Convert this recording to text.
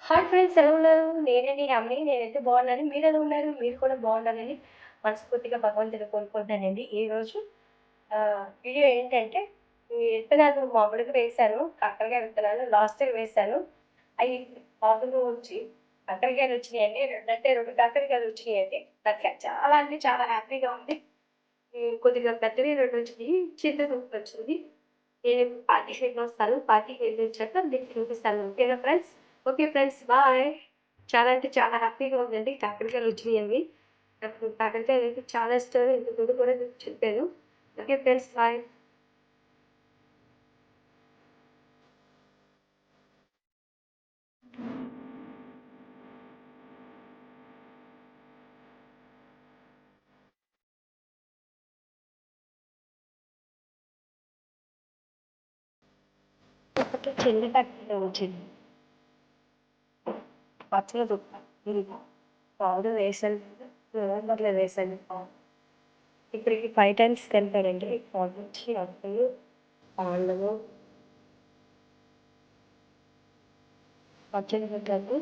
Hi friends, ఎలా ఉన్నారు? నేనండి అమ్మి. నేనైతే బాగున్నాను. మీరెలా ఉన్నారు? మీరు కూడా బాగుండాలని మనస్ఫూర్తిగా భగవంతుని కోరుకుంటున్నానండి. ఈరోజు వీడియో ఏంటంటే, ఈ విత్తనాలు మామూలుగా వేశాను. కాకరకాయ విత్తనాలు లాస్ట్ ఇయర్ వేశాను. అయి మామూలుగా వచ్చి కాకరకాయలు వచ్చినాయండి. 2 కాకరకాయలు వచ్చినాయండి. నాకు చాలా అంటే చాలా హ్యాపీగా ఉంది. కొద్దిగా పెద్దవి 2 వచ్చినాయి. చిన్నది ఒకటొచ్చింది. నేను పార్టీకి వెళ్ళొస్తాను. పార్టీకి వెళ్ళొచ్చాక మీకు చూపిస్తాను. ఓకేనా ఫ్రెండ్స్? Okay friends, bye. చాలా అంటే చాలా హ్యాపీగా ఉందండి. కాకరకాయలు వచ్చినాయండి. నాకు కాకరకాయలు అంటే చాలా ఇష్టం. ఇంతకు ముందు కూడా చెప్పాను. Okay friends, bye. ఒకటి చిన్న కాకరకాయ వచ్చింది. పచ్చల దుంప. పౌడర్ వేసాను. నవంబర్లో వేసాను. ఇప్పటికి 5 టైమ్స్ కలిపానండి. పౌడర్ వచ్చి అప్పుడు పాండవు పచ్చడి పెట్టాను.